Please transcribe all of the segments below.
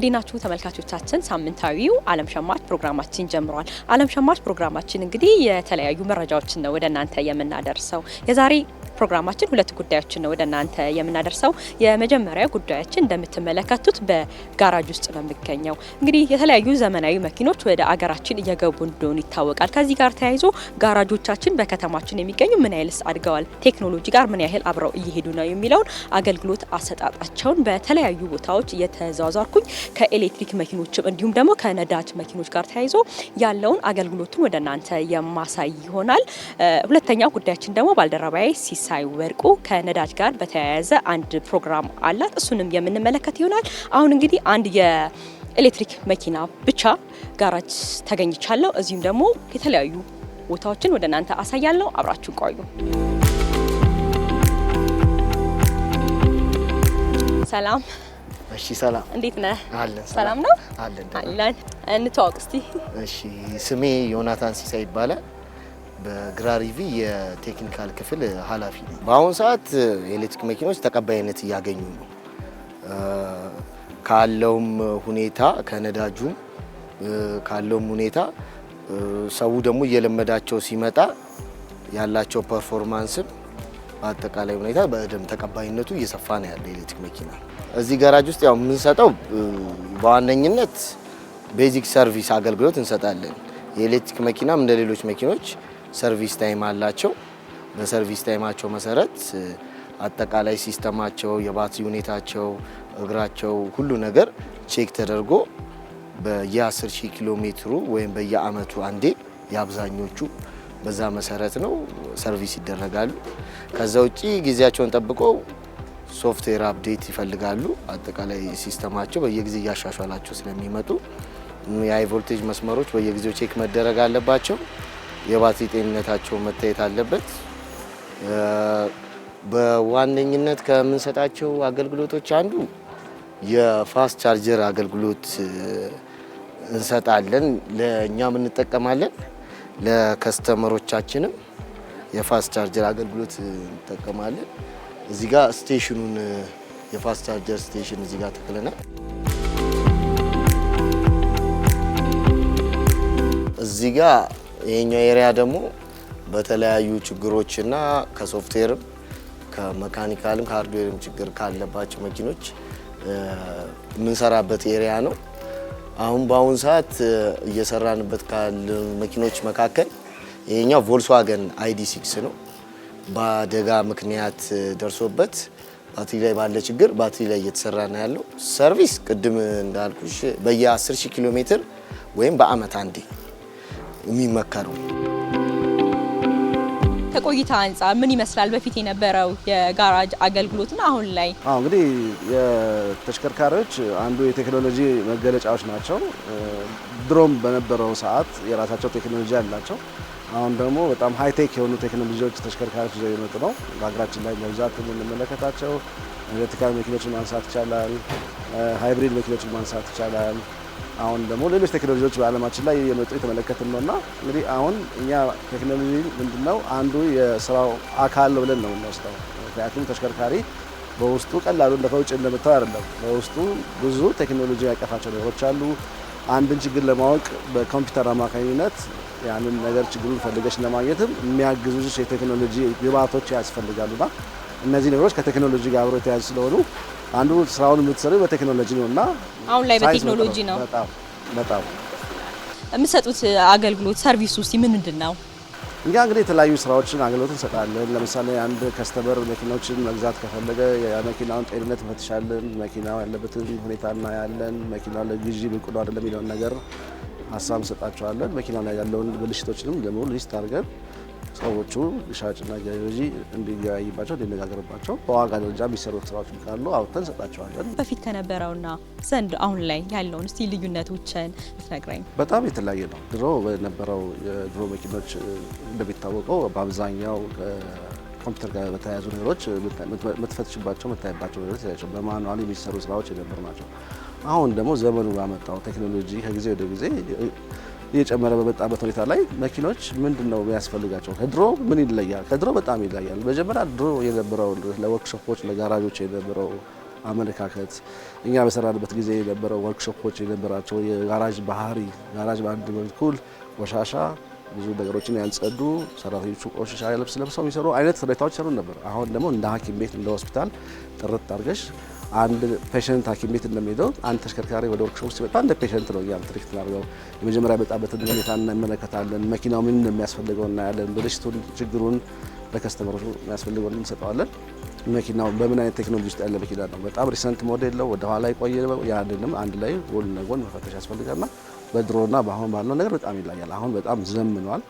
እንዴት ናችሁ ተመልካቾቻችን? ሳምንታዊው ዓለም ሸማች ፕሮግራማችን ጀምሯል። ዓለም ሸማች ፕሮግራማችን እንግዲህ የተለያዩ መረጃዎችን ነው ወደ እናንተ የምናደርሰው። የዛሬ ፕሮግራማችን ሁለት ጉዳዮችን ነው ወደ እናንተ የምናደርሰው። የመጀመሪያው ጉዳያችን እንደምትመለከቱት በጋራጅ ውስጥ ነው የሚገኘው። እንግዲህ የተለያዩ ዘመናዊ መኪኖች ወደ አገራችን እየገቡ እንደሆነ ይታወቃል። ከዚህ ጋር ተያይዞ ጋራጆቻችን በከተማችን የሚገኙ ምን ያህልስ አድገዋል፣ ቴክኖሎጂ ጋር ምን ያህል አብረው እየሄዱ ነው የሚለውን አገልግሎት አሰጣጣቸውን በተለያዩ ቦታዎች እየተዘዋወርኩኝ ከኤሌክትሪክ መኪኖችም እንዲሁም ደግሞ ከነዳጅ መኪኖች ጋር ተያይዞ ያለውን አገልግሎቱን ወደ እናንተ የማሳይ ይሆናል። ሁለተኛው ጉዳያችን ደግሞ ባልደረባዬ ሲሳይ ወርቁ ከነዳጅ ጋር በተያያዘ አንድ ፕሮግራም አላት፣ እሱንም የምንመለከት ይሆናል። አሁን እንግዲህ አንድ የኤሌክትሪክ መኪና ብቻ ጋራጅ ተገኝቻለሁ። እዚሁም ደግሞ የተለያዩ ቦታዎችን ወደ እናንተ አሳያለሁ። አብራችሁ ቆዩ። ሰላም። እሺ ሰላም፣ እንዴት ነህ? አለን። ሰላም ነው አለን። እንተዋወቅ እስቲ። እሺ ስሜ ዮናታን ሲሳይ ይባላል። በግራሪቪ የቴክኒካል ክፍል ኃላፊ ነኝ። በአሁኑ ሰዓት የኤሌክትሪክ መኪኖች ተቀባይነት እያገኙ ነው። ካለውም ሁኔታ ከነዳጁም ካለውም ሁኔታ ሰው ደግሞ እየለመዳቸው ሲመጣ ያላቸው ፐርፎርማንስም በአጠቃላይ ሁኔታ በደንብ ተቀባይነቱ እየሰፋ ነው ያለው የኤሌክትሪክ መኪና። እዚህ ጋራጅ ውስጥ ያው የምንሰጠው በዋነኝነት ቤዚክ ሰርቪስ አገልግሎት እንሰጣለን። የኤሌክትሪክ መኪናም እንደ ሌሎች መኪኖች ሰርቪስ ታይም አላቸው። በሰርቪስ ታይማቸው መሰረት አጠቃላይ ሲስተማቸው፣ የባትሪ ሁኔታቸው፣ እግራቸው ሁሉ ነገር ቼክ ተደርጎ በየ10,000 ኪሎ ሜትሩ ወይም በየአመቱ አንዴ የአብዛኞቹ በዛ መሰረት ነው ሰርቪስ ይደረጋሉ። ከዛ ውጪ ጊዜያቸውን ጠብቀው ሶፍትዌር አፕዴት ይፈልጋሉ። አጠቃላይ ሲስተማቸው በየጊዜው እያሻሻላቸው ስለሚመጡ የሃይ ቮልቴጅ መስመሮች በየጊዜው ቼክ መደረግ አለባቸው። የባትሪ ጤንነታቸው መታየት አለበት። በዋነኝነት ከምንሰጣቸው አገልግሎቶች አንዱ የፋስት ቻርጀር አገልግሎት እንሰጣለን። ለእኛም እንጠቀማለን፣ ለከስተመሮቻችንም የፋስት ቻርጀር አገልግሎት እንጠቀማለን። እዚህ ጋር ስቴሽኑን የፋስት ቻርጀር ስቴሽን እዚህ ጋር ተክለናል። እዚህ ጋር ይሄኛው ኤሪያ ደግሞ በተለያዩ ችግሮችና ከሶፍትዌርም ከመካኒካልም ከሃርድዌርም ችግር ካለባቸው መኪኖች የምንሰራበት ኤሪያ ነው። አሁን በአሁኑ ሰዓት እየሰራንበት ካሉ መኪኖች መካከል ይሄኛው ቮልስዋገን ID6 ነው። በአደጋ ምክንያት ደርሶበት ባትሪ ላይ ባለ ችግር ባትሪ ላይ እየተሰራ ነው ያለው። ሰርቪስ ቅድም እንዳልኩሽ በየ10,000 ኪሎ ሜትር ወይም በአመት አንዴ የሚመከረው። ከቆይታ አንጻር ምን ይመስላል በፊት የነበረው የጋራጅ አገልግሎትና አሁን ላይ? እንግዲህ የተሽከርካሪዎች አንዱ የቴክኖሎጂ መገለጫዎች ናቸው። ድሮም በነበረው ሰዓት የራሳቸው ቴክኖሎጂ አላቸው። አሁን ደግሞ በጣም ሃይቴክ የሆኑ ቴክኖሎጂዎች ተሽከርካሪዎች ይዘው የመጡ ነው። በሀገራችን ላይ በብዛት የምንመለከታቸው ኤሌክትሪካል መኪኖችን ማንሳት ይቻላል፣ ሃይብሪድ መኪኖችን ማንሳት ይቻላል። አሁን ደግሞ ሌሎች ቴክኖሎጂዎች በዓለማችን ላይ የመጡ የተመለከትን ነውና እንግዲህ አሁን እኛ ቴክኖሎጂ ምንድነው አንዱ የስራው አካል ብለን ነው የምንወስደው። ምክንያቱም ተሽከርካሪ በውስጡ ቀላሉ እንደ ከውጭ እንደምታው አይደለም። በውስጡ ብዙ ቴክኖሎጂ ያቀፋቸው ነገሮች አሉ። አንድን ችግር ለማወቅ በኮምፒውተር አማካኝነት ያንን ነገር ችግሩን ፈልገሽ ለማግኘትም የሚያግዙሽ የቴክኖሎጂ ግብዓቶች ያስፈልጋሉና እነዚህ ነገሮች ከቴክኖሎጂ ጋር አብረው የተያያዙ ስለሆኑ አንዱ ስራውን የምትሰሩ በቴክኖሎጂ ነውና አሁን ላይ በቴክኖሎጂ ነው በጣም የምትሰጡት አገልግሎት ሰርቪስ ውስጥ ምንድነው? እኛ እንግዲህ የተለያዩ ስራዎችን አገልግሎት እንሰጣለን። ለምሳሌ አንድ ከስተመር መኪናዎችን መግዛት ከፈለገ የመኪናውን ጤንነት እንፈትሻለን። መኪናው ያለበትን ሁኔታ እናያለን። መኪናው ለግዢ ብቁ ነው አይደለም የሚለውን ነገር ሀሳብ እንሰጣቸዋለን። መኪናው ላይ ያለውን ብልሽቶችንም ደግሞ ሊስት አድርገን ሰዎቹ ሻጭና ገዢ እንዲገበያይባቸው እንዲነጋገርባቸው በዋጋ ደረጃ የሚሰሩ ስራዎች ካሉ አውጥተን እንሰጣቸዋለን። በፊት ከነበረውና ዘንድ አሁን ላይ ያለውን እስቲ ልዩነቶችን ልትነግረኝ? በጣም የተለያየ ነው። ድሮ በነበረው የድሮ መኪኖች እንደሚታወቀው በአብዛኛው ኮምፒውተር ጋር በተያያዙ ነገሮች የምትፈትሽባቸው የምታይባቸው ነገሮች ናቸው። በማኑዋል የሚሰሩ ስራዎች የነበሩ ናቸው። አሁን ደግሞ ዘመኑ ባመጣው ቴክኖሎጂ ከጊዜ ወደ ጊዜ እየጨመረ በመጣበት ሁኔታ ላይ መኪኖች ምንድነው የሚያስፈልጋቸው? ከድሮ ምን ይለያል? ከድሮ በጣም ይለያል። መጀመሪያ ድሮ የነበረው ለወርክሾፖች ለጋራጆች የነበረው አመለካከት እኛ በሰራንበት ጊዜ የነበረው ወርክሾፖች የነበራቸው የጋራጅ ባህሪ ጋራጅ በአንድ በኩል ቆሻሻ ብዙ ነገሮችን ያልጸዱ ሰራተኞቹ ቆሻሻ ልብስ ለብሰው የሚሰሩ አይነት ሁኔታዎች ሰሩ ነበር። አሁን ደግሞ እንደ ሐኪም ቤት እንደ ሆስፒታል ጥርት አድርገሽ አንድ ፔሸንት ሐኪም ቤት እንደሚሄደው አንድ ተሽከርካሪ ወደ ወርክሾፕ ሲመጣ እንደ ፔሸንት ነው ያን ትሪት እናደርገው። የመጀመሪያ የመጣበትን ሁኔታ እንመለከታለን። መኪናው ምን እንደሚያስፈልገው እናያለን። ብልሽቱን ችግሩን ለከስተመሮቹ የሚያስፈልገውን እንሰጠዋለን። መኪናው በምን አይነት ቴክኖሎጂ ውስጥ ያለ መኪና ነው፣ በጣም ሪሰንት ሞዴል ነው፣ ወደ ኋላ የቆየ ነው፣ ያንንም አንድ ላይ ጎን ለጎን መፈተሽ ያስፈልጋልና በድሮና በአሁን ባለው ነገር በጣም ይለያል። አሁን በጣም ዘምኗል።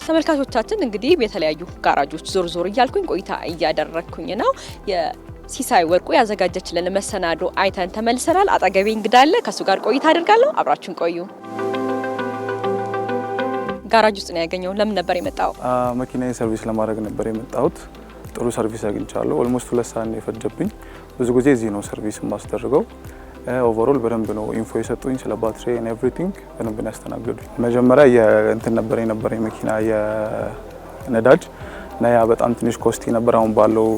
ተመልካቾቻችን እንግዲህ የተለያዩ ጋራጆች ዞር ዞር እያልኩኝ ቆይታ እያደረግኩኝ ነው። የሲሳይ ወርቁ ያዘጋጀችልን መሰናዶ አይተን ተመልሰናል። አጠገቤ እንግዳ አለ፣ ከሱ ጋር ቆይታ አደርጋለሁ። አብራችሁን ቆዩ። ጋራጅ ውስጥ ነው ያገኘው። ለምን ነበር የመጣው? መኪናዬ ሰርቪስ ለማድረግ ነበር የመጣሁት። ጥሩ ሰርቪስ አግኝቻለሁ። ኦልሞስት 2 ሰዓት ነው የፈጀብኝ። ብዙ ጊዜ እዚህ ነው ሰርቪስ የማስደርገው። ኦቨርኦል በደንብ ነው ኢንፎ የሰጡኝ ስለ ባትሪ ኤንድ ኤቭሪቲንግ በደንብ ነው ያስተናገዱኝ። መጀመሪያ የእንትን ነበር የነበረኝ መኪና የነዳጅ እና ያ በጣም ትንሽ ኮስቲ ነበር። አሁን ባለው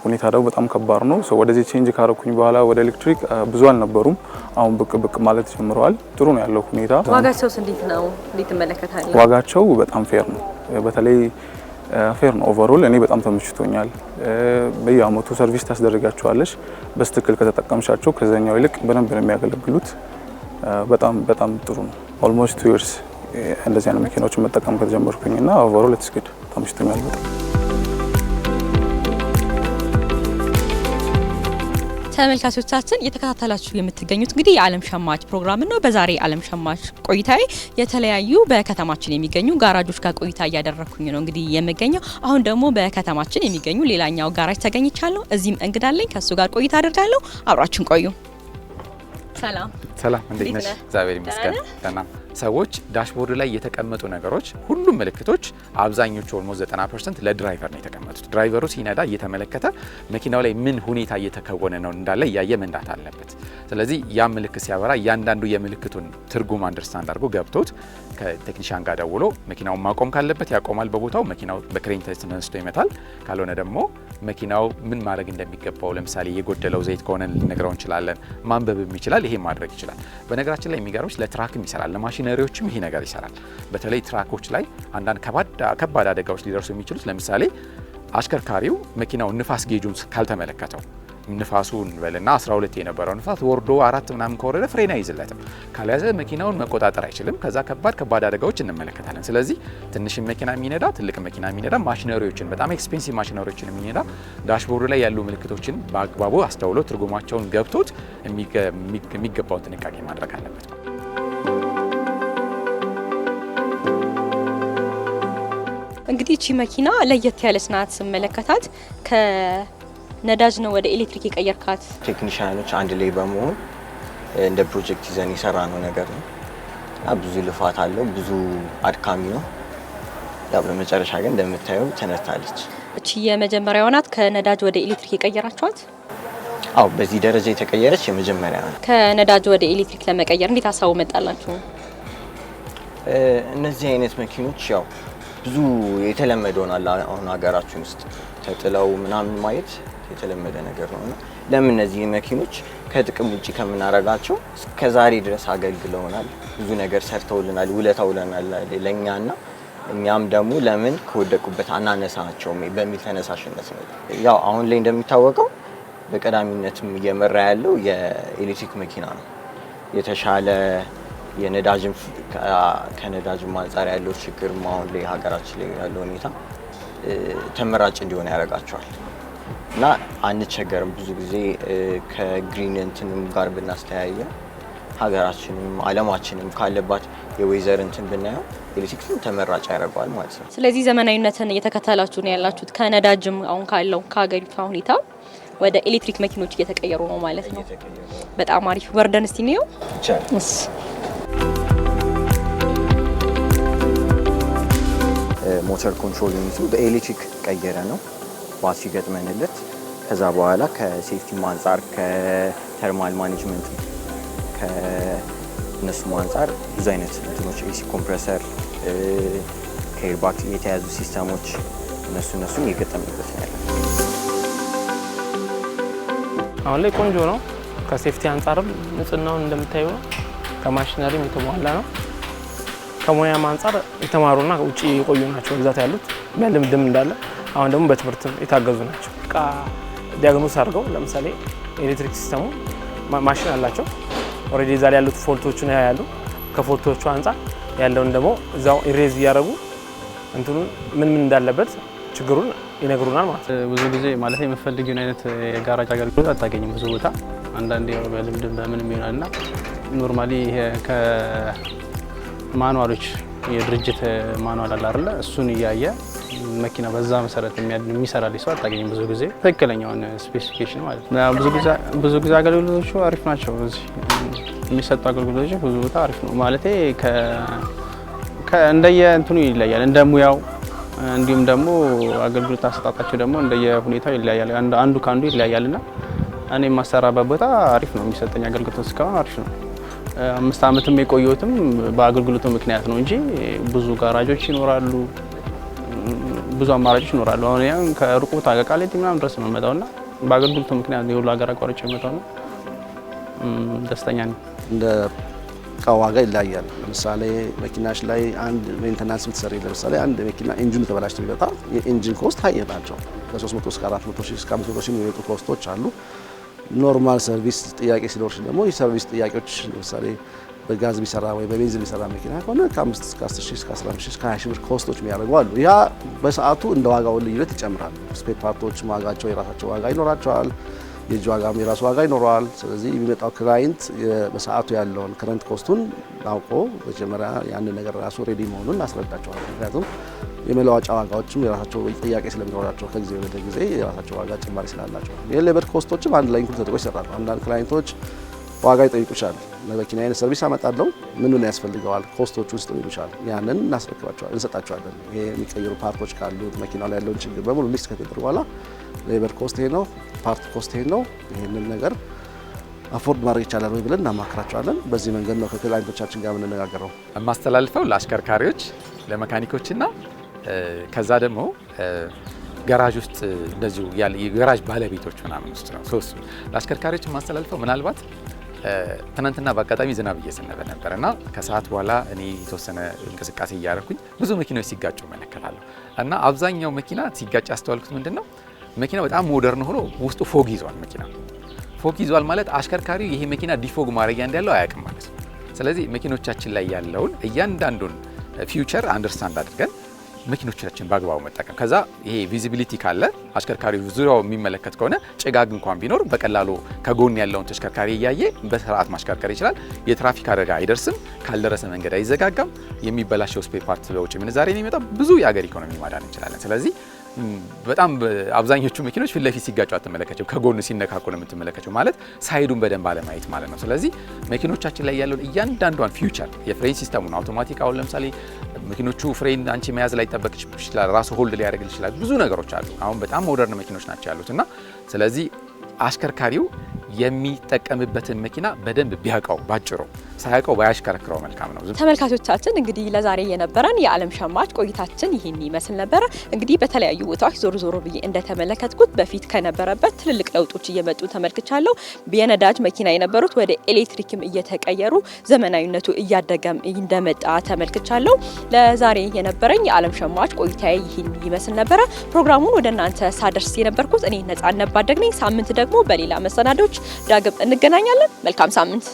ሁኔታ ደግሞ በጣም ከባድ ነው። ወደዚህ ቼንጅ ካረኩኝ በኋላ ወደ ኤሌክትሪክ ብዙ አልነበሩም። አሁን ብቅ ብቅ ማለት ጀምረዋል። ጥሩ ነው ያለው ሁኔታ። ዋጋቸውስ እንዴት ነው? እንዴት ትመለከታለህ? ዋጋቸው በጣም ፌር ነው። በተለይ ፌር ነው ኦቨርኦል። እኔ በጣም ተመችቶኛል። በየአመቱ ሰርቪስ ታስደርጋቸዋለሽ። በስትክክል ከተጠቀምሻቸው ከዛኛው ይልቅ በደንብ ነው የሚያገለግሉት። በጣም በጣም ጥሩ ነው። ኦልሞስት 2 years እንደዚህ አይነት መኪናዎችን መጠቀም ከተጀመርኩኝና ኦቨርኦል ኢትስ ጉድ ተመችቶኛል በጣም። ተመልካቾቻችን እየተከታተላችሁ የምትገኙት እንግዲህ የዓለም ሸማች ፕሮግራም ነው። በዛሬ ዓለም ሸማች ቆይታዬ የተለያዩ በከተማችን የሚገኙ ጋራጆች ጋር ቆይታ እያደረኩኝ ነው እንግዲህ የምገኘው። አሁን ደግሞ በከተማችን የሚገኙ ሌላኛው ጋራጅ ተገኝቻለሁ። እዚህም እንግዳለኝ፣ ከሱ ጋር ቆይታ አደርጋለሁ። አብራችሁን ቆዩ። ሰላም ሰላም፣ እንዴት ነሽ? እግዚአብሔር ይመስገን ደህና። ሰዎች ዳሽቦርድ ላይ የተቀመጡ ነገሮች ሁሉም ምልክቶች አብዛኞቹ ኦልሞስት 90% ለድራይቨር ነው የተቀመጡት። ድራይቨሩ ሲነዳ እየተመለከተ መኪናው ላይ ምን ሁኔታ እየተከወነ ነው እንዳለ እያየ መንዳት አለበት። ስለዚህ ያ ምልክት ሲያበራ እያንዳንዱ የምልክቱን ትርጉም አንደርስታንድ አድርጎ ገብቶት ከቴክኒሻን ጋር ደውሎ መኪናውን ማቆም ካለበት ያቆማል በቦታው። መኪናው በክሬን ተነስቶ ይመታል። ካልሆነ ደግሞ መኪናው ምን ማድረግ እንደሚገባው ለምሳሌ የጎደለው ዘይት ከሆነ ልንነግረው እንችላለን። ማንበብም ይችላል። ይሄ ማድረግ ይችላል። በነገራችን ላይ የሚገርምሽ ለትራክም ይሰራል፣ ለማሽነሪዎችም ይሄ ነገር ይሰራል። በተለይ ትራኮች ላይ አንዳንድ ከባድ አደጋዎች ሊደርሱ የሚችሉት ለምሳሌ አሽከርካሪው መኪናው ንፋስ ጌጁን ካልተመለከተው ንፋሱን በልና 12 የነበረው ንፋስ ወርዶ 4 ምናምን ከወረደ ፍሬን አይዝለትም። ካልያዘ መኪናውን መቆጣጠር አይችልም። ከዛ ከባድ አደጋዎች እንመለከታለን። ስለዚህ ትንሽ መኪና የሚነዳ ትልቅ መኪና የሚነዳ ማሽነሪዎችን በጣም ኤክስፔንሲቭ ማሽነሪዎችን የሚነዳ ዳሽቦርዱ ላይ ያሉ ምልክቶችን በአግባቡ አስተውሎ ትርጉማቸውን ገብቶት የሚገባውን ጥንቃቄ ማድረግ አለበት። እንግዲህ እቺ መኪና ለየት ያለች ናት። ስመለከታት ነዳጅ ነው ወደ ኤሌክትሪክ የቀየርካት? ቴክኒሻኖች አንድ ላይ በመሆን እንደ ፕሮጀክት ይዘን የሰራ ነው ነገር ነው። ብዙ ልፋት አለው፣ ብዙ አድካሚ ነው። ያው በመጨረሻ ግን እንደምታየው ተነስታለች። እቺ የመጀመሪያዋ ናት ከነዳጅ ወደ ኤሌክትሪክ የቀየራችኋት? አዎ፣ በዚህ ደረጃ የተቀየረች የመጀመሪያ ናት። ከነዳጅ ወደ ኤሌክትሪክ ለመቀየር እንዴት ሀሳቡ መጣላችሁ? እነዚህ አይነት መኪኖች ያው ብዙ የተለመደ ሆኗል አሁን ሀገራችን ውስጥ ተጥለው ምናምን ማየት የተለመደ ነገር ነውና ለምን እነዚህ መኪኖች ከጥቅም ውጪ ከምናረጋቸው እስከዛሬ ድረስ አገልግለውናል፣ ብዙ ነገር ሰርተውልናል፣ ውለታ ውለናል ለኛና እኛም ደግሞ ለምን ከወደቁበት አናነሳቸው በሚል ተነሳሽነት ነው። ያው አሁን ላይ እንደሚታወቀው በቀዳሚነትም እየመራ ያለው የኤሌክትሪክ መኪና ነው። የተሻለ የነዳጅም ከነዳጅም አንጻር ያለው ችግር አሁን ላይ ሀገራችን ላይ ያለው ሁኔታ ተመራጭ እንዲሆን ያደርጋቸዋል እና አንቸገርም። ብዙ ጊዜ ከግሪን እንትንም ጋር ብናስተያየ ሀገራችንም ዓለማችንም ካለባት የዌዘር እንትን ብናየው ኤሌክትሪክን ተመራጭ ያደርገዋል ማለት ነው። ስለዚህ ዘመናዊነትን እየተከተላችሁ ነው ያላችሁት። ከነዳጅም አሁን ካለው ከሀገሪቷ ሁኔታ ወደ ኤሌክትሪክ መኪኖች እየተቀየሩ ነው ማለት ነው። በጣም አሪፍ። ወርደን እስቲ ነው ሞተር ኮንትሮል ዩኒቱ በኤሌክትሪክ ቀየረ ነው ባትሪ ገጥመንለት። ከዛ በኋላ ከሴፍቲም አንጻር ከተርማል ማኔጅመንት ከነሱ አንጻር ብዙ አይነት እንትኖች ኤሲ ኮምፕረሰር ከኤርባግ የተያዙ ሲስተሞች እነሱን እየገጠምንበት ነው ያለው። አሁን ላይ ቆንጆ ነው። ከሴፍቲ አንጻርም ንጽህናውን እንደምታዩ ነው። ከማሽነሪም የተሟላ ነው። ከሙያም አንጻር የተማሩና ውጪ የቆዩ ናቸው በብዛት ያሉት ልምድም እንዳለ። አሁን ደግሞ በትምህርትም የታገዙ ናቸው። እቃ ዲያግኖስ አድርገው ለምሳሌ ኤሌክትሪክ ሲስተሙ ማሽን አላቸው። ኦልሬዲ እዛ ላይ ያሉት ፎልቶቹን ያያሉ። ከፎልቶቹ አንጻር ያለውን ደግሞ እዛው ኢሬዝ እያደረጉ እንትኑን ምን እንዳለበት ችግሩን ይነግሩናል ማለት ነው። ብዙ ጊዜ ማለት የምፈልጊውን አይነት የጋራጅ አገልግሎት አታገኝም ብዙ ቦታ። አንዳንዴ በልምድ በምንም ይሆናልና ኖርማሊ ከማኑዋሎች የድርጅት ማኑዋል አለ አይደል? እሱን እያየ መኪና በዛ መሰረት የሚሰራልኝ ሰው አታገኝም ብዙ ጊዜ ትክክለኛውን ስፔሲፊኬሽን ማለት ነው። ብዙ ጊዜ አገልግሎቶቹ አሪፍ ናቸው። እዚህ የሚሰጡ አገልግሎቶች ብዙ ቦታ አሪፍ ነው ማለት እንደየ እንትኑ ይለያል እንደ ሙያው እንዲሁም ደግሞ አገልግሎት አሰጣጣቸው ደግሞ እንደየሁኔታው ይለያያል። አንዱ ካንዱ ይለያያልና እኔ የማሰራበት ቦታ አሪፍ ነው የሚሰጠኝ አገልግሎት እስካሁን አሪፍ ነው። 5 ዓመትም የቆየሁትም በአገልግሎቱ ምክንያት ነው እንጂ ብዙ ጋራጆች ይኖራሉ፣ ብዙ አማራጮች ይኖራሉ። አሁን ያን ከሩቅ ቦታ ከቃሊቲ ምናምን ድረስ ነው የምመጣውና በአገልግሎቱ ምክንያት የሁሉ ሀገር አቋራጭ የምመጣውና ደስተኛ ነኝ። እንደ እቃ ዋጋ ይለያያል። ለምሳሌ መኪናሽ ላይ አንድ ሜንቴናንስ ብትሰሪ ለምሳሌ አንድ መኪና ኢንጂኑ ተበላሽቶ ቢመጣ የኢንጂን ኮስት ሃይ ናቸው። ከ300 እስከ 400 ሺህ እስከ 500 ሺህ የሚወጡ ኮስቶች አሉ። ኖርማል ሰርቪስ ጥያቄ ሲኖርሽ ደግሞ የሰርቪስ ጥያቄዎች ለምሳሌ በጋዝ ቢሰራ ወይ በቤንዚን ቢሰራ መኪና ከሆነ ከ5 እስከ 10 ሺህ እስከ 15 ሺህ እስከ 20 ሺህ ብር ኮስቶች የሚያደርጉ አሉ። ያ በሰዓቱ እንደ ዋጋው ልዩነት ይጨምራል። ስፔር ፓርቶች ዋጋቸው የራሳቸው ዋጋ ይኖራቸዋል። የእጅ ዋጋም የራሱ ዋጋ ይኖረዋል። ስለዚህ የሚመጣው ክላይንት በሰዓቱ ያለውን ከረንት ኮስቱን አውቆ መጀመሪያ ያንን ነገር ራሱ ሬዲ መሆኑን እናስረዳቸዋለን። ምክንያቱም የመለዋጫ ዋጋዎችም የራሳቸው ጥያቄ ስለሚኖራቸው ከጊዜ ወደ ጊዜ የራሳቸው ዋጋ ጭማሪ ስላላቸው የሌበር ኮስቶችም አንድ ላይ ኢንክሉድ ተደርጎ ይሰራሉ። አንዳንድ ክላይንቶች ዋጋ ይጠይቁሻል። ለመኪና አይነት ሰርቪስ አመጣለሁ ምን ያስፈልገዋል ኮስቶቹ ውስጥ ይሉሻል። ያንን እናስረክባቸዋለን፣ እንሰጣቸዋለን። ይሄ የሚቀይሩ ፓርቶች ካሉ መኪናው ላይ ያለውን ችግር በሙሉ ሊስት ከተደረገ በኋላ ሌበር ኮስት ይሄ ነው፣ ፓርት ኮስት ይሄ ነው፣ ይሄንን ነገር አፎርድ ማድረግ ይቻላል ወይ ብለን እናማክራቸዋለን። በዚህ መንገድ ነው ከክላይንቶቻችን ጋር የምንነጋገረው። የማስተላልፈው ለአሽከርካሪዎች፣ ለመካኒኮችና ከዛ ደግሞ ጋራጅ ውስጥ እንደዚሁ ያለ የጋራጅ ባለቤቶች ምናምን ውስጥ ነው። ሶስቱ ለአሽከርካሪዎች የማስተላልፈው ምናልባት ትናንትና በአጋጣሚ ዝናብ እየዘነበ ነበር እና ከሰዓት በኋላ እኔ የተወሰነ እንቅስቃሴ እያደረኩኝ ብዙ መኪናዎች ሲጋጩ እመለከታለሁ እና አብዛኛው መኪና ሲጋጭ ያስተዋልኩት ምንድን ነው መኪና በጣም ሞደርን ሆኖ ውስጡ ፎግ ይዟል። መኪና ፎግ ይዟል ማለት አሽከርካሪው ይሄ መኪና ዲፎግ ማድረጊያ እንዳለው አያውቅም ማለት ነው። ስለዚህ መኪኖቻችን ላይ ያለውን እያንዳንዱን ፊውቸር አንደርስታንድ አድርገን መኪኖቻችን በአግባቡ መጠቀም፣ ከዛ ይሄ ቪዚቢሊቲ ካለ አሽከርካሪው ዙሪያው የሚመለከት ከሆነ ጭጋግ እንኳን ቢኖር በቀላሉ ከጎን ያለውን ተሽከርካሪ እያየ በስርዓት ማሽከርከር ይችላል። የትራፊክ አደጋ አይደርስም፣ ካልደረሰ መንገድ አይዘጋጋም። የሚበላሸው ስፔር ፓርት በውጭ ምንዛሬ የሚመጣ ብዙ የሀገር ኢኮኖሚ ማዳን እንችላለን። ስለዚህ በጣም አብዛኞቹ መኪኖች ፊት ለፊት ሲጋጩ አትመለከቸው፣ ከጎን ሲነካኩ ነው የምትመለከቸው። ማለት ሳይዱን በደንብ አለማየት ማለት ነው። ስለዚህ መኪኖቻችን ላይ ያለውን እያንዳንዷን ፊውቸር የፍሬን ሲስተሙን አውቶማቲክ፣ አሁን ለምሳሌ መኪኖቹ ፍሬን አንቺ መያዝ ላይ ጠበቅ ይችላል፣ ራሱ ሆልድ ሊያደርግ ይችላል። ብዙ ነገሮች አሉ። አሁን በጣም ሞደርን መኪኖች ናቸው ያሉት እና ስለዚህ አሽከርካሪው የሚጠቀምበትን መኪና በደንብ ቢያውቀው፣ ባጭሩ ሳያውቀው ባያሽከረክረው መልካም ነው። ተመልካቾቻችን እንግዲህ ለዛሬ የነበረን የዓለም ሸማች ቆይታችን ይህን ይመስል ነበረ። እንግዲህ በተለያዩ ቦታዎች ዞር ብዬ እንደተመለከትኩት በፊት ከነበረበት ትልልቅ ለውጦች እየመጡ ተመልክቻለሁ። የነዳጅ መኪና የነበሩት ወደ ኤሌክትሪክም እየተቀየሩ ዘመናዊነቱ እያደገም እንደመጣ ተመልክቻለሁ። ለዛሬ የነበረኝ የዓለም ሸማች ቆይታዬ ይህን ይመስል ነበረ። ፕሮግራሙን ወደ እናንተ ሳደርስ የነበርኩት እኔ ነጻነት ባደግ ነኝ። ሳምንት ደግሞ በሌላ መሰናዶች ዳግም እንገናኛለን። መልካም ሳምንት።